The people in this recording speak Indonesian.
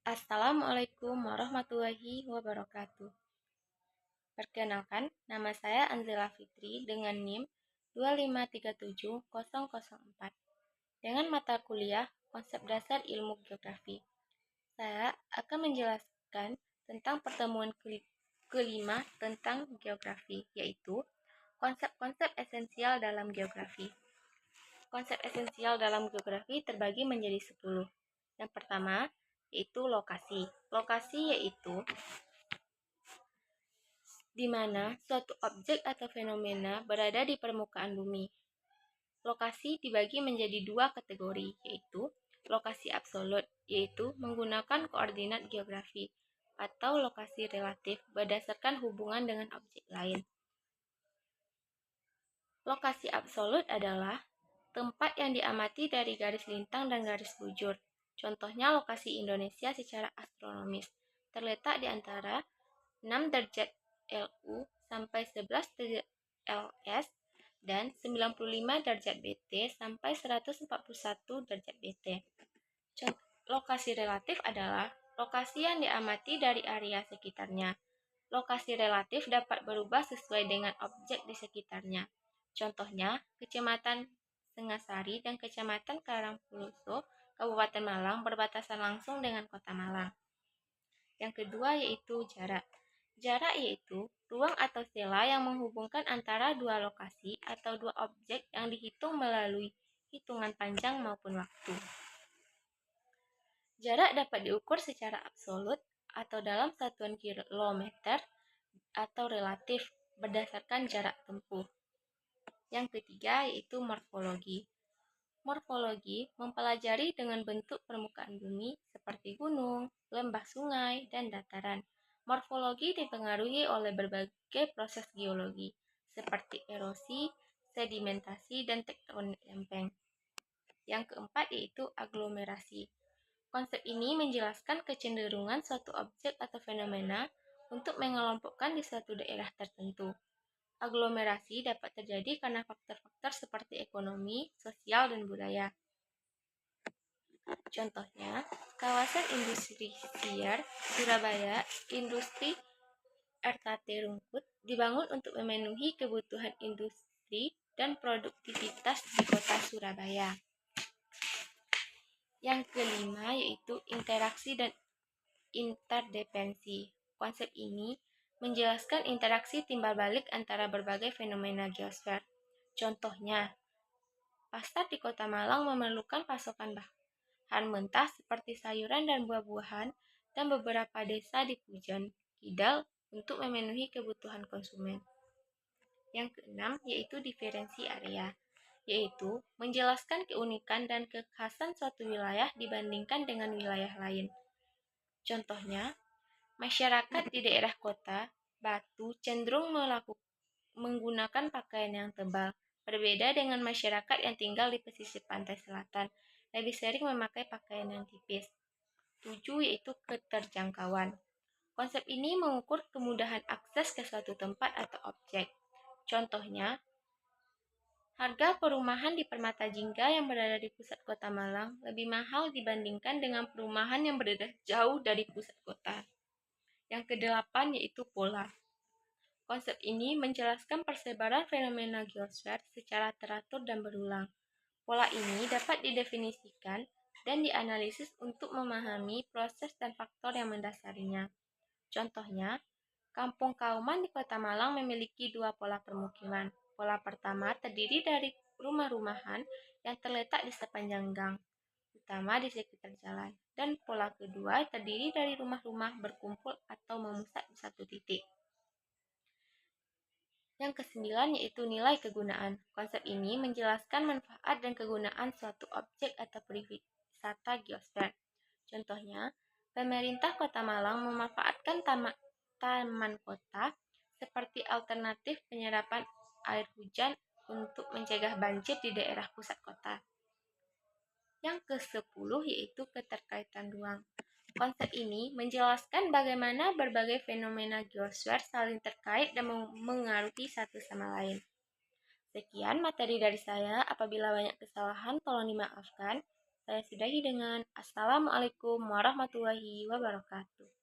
Assalamualaikum warahmatullahi wabarakatuh. Perkenalkan, nama saya Anzela Fitri dengan NIM 2537004 dengan mata kuliah Konsep Dasar Ilmu Geografi. Saya akan menjelaskan tentang pertemuan kelima tentang geografi, yaitu konsep-konsep esensial dalam geografi. Konsep esensial dalam geografi terbagi menjadi 10. Yang pertama, yaitu lokasi. Lokasi yaitu di mana suatu objek atau fenomena berada di permukaan bumi. Lokasi dibagi menjadi dua kategori, yaitu lokasi absolut, yaitu menggunakan koordinat geografi, atau lokasi relatif berdasarkan hubungan dengan objek lain. Lokasi absolut adalah tempat yang diamati dari garis lintang dan garis bujur. Contohnya lokasi Indonesia secara astronomis, terletak di antara 6 derajat LU sampai 11 derajat LS dan 95 derajat BT sampai 141 derajat BT. Lokasi relatif adalah lokasi yang diamati dari area sekitarnya. Lokasi relatif dapat berubah sesuai dengan objek di sekitarnya. Contohnya, Kecamatan Sengasari dan Kecamatan Karangpuluso, Kabupaten Malang berbatasan langsung dengan Kota Malang. Yang kedua yaitu jarak. Jarak yaitu ruang atau sela yang menghubungkan antara dua lokasi atau dua objek yang dihitung melalui hitungan panjang maupun waktu. Jarak dapat diukur secara absolut atau dalam satuan kilometer atau relatif berdasarkan jarak tempuh. Yang ketiga yaitu morfologi. Morfologi mempelajari dengan bentuk permukaan bumi seperti gunung, lembah sungai, dan dataran. Morfologi dipengaruhi oleh berbagai proses geologi, seperti erosi, sedimentasi, dan tektonik lempeng. Yang keempat yaitu aglomerasi. Konsep ini menjelaskan kecenderungan suatu objek atau fenomena untuk mengelompokkan di suatu daerah tertentu. Aglomerasi dapat terjadi karena faktor-faktor seperti ekonomi, sosial, dan budaya. Contohnya, kawasan industri Siar, Surabaya, industri RKT Rungkut dibangun untuk memenuhi kebutuhan industri dan produktivitas di kota Surabaya. Yang kelima yaitu interaksi dan interdependensi. Konsep ini menjelaskan interaksi timbal balik antara berbagai fenomena geosfer. Contohnya, pasar di Kota Malang memerlukan pasokan bahan mentah seperti sayuran dan buah-buahan dan beberapa desa di Pujon Kidal untuk memenuhi kebutuhan konsumen. Yang keenam yaitu diferensi area, yaitu menjelaskan keunikan dan kekhasan suatu wilayah dibandingkan dengan wilayah lain. Contohnya, masyarakat di daerah kota Batu cenderung menggunakan pakaian yang tebal, berbeda dengan masyarakat yang tinggal di pesisir pantai selatan, lebih sering memakai pakaian yang tipis. 7 yaitu keterjangkauan. Konsep ini mengukur kemudahan akses ke suatu tempat atau objek. Contohnya, harga perumahan di Permata Jingga yang berada di pusat kota Malang lebih mahal dibandingkan dengan perumahan yang berada jauh dari pusat kota. Yang kedelapan yaitu pola. Konsep ini menjelaskan persebaran fenomena geosfer secara teratur dan berulang. Pola ini dapat didefinisikan dan dianalisis untuk memahami proses dan faktor yang mendasarinya. Contohnya, Kampung Kauman di Kota Malang memiliki dua pola permukiman. Pola pertama terdiri dari rumah-rumahan yang terletak di sepanjang gang utama di sekitar jalan, dan pola kedua terdiri dari rumah-rumah berkumpul atau memusat di satu titik. Yang kesembilan yaitu nilai kegunaan. Konsep ini menjelaskan manfaat dan kegunaan suatu objek atau wisata geosfer. Contohnya, pemerintah Kota Malang memanfaatkan taman kota seperti alternatif penyerapan air hujan untuk mencegah banjir di daerah pusat kota. Yang ke-10 yaitu keterkaitan ruang. Konsep ini menjelaskan bagaimana berbagai fenomena geosfer saling terkait dan mengaruhi satu sama lain. Sekian materi dari saya, apabila banyak kesalahan tolong dimaafkan. Saya sudahi dengan Assalamualaikum warahmatullahi wabarakatuh.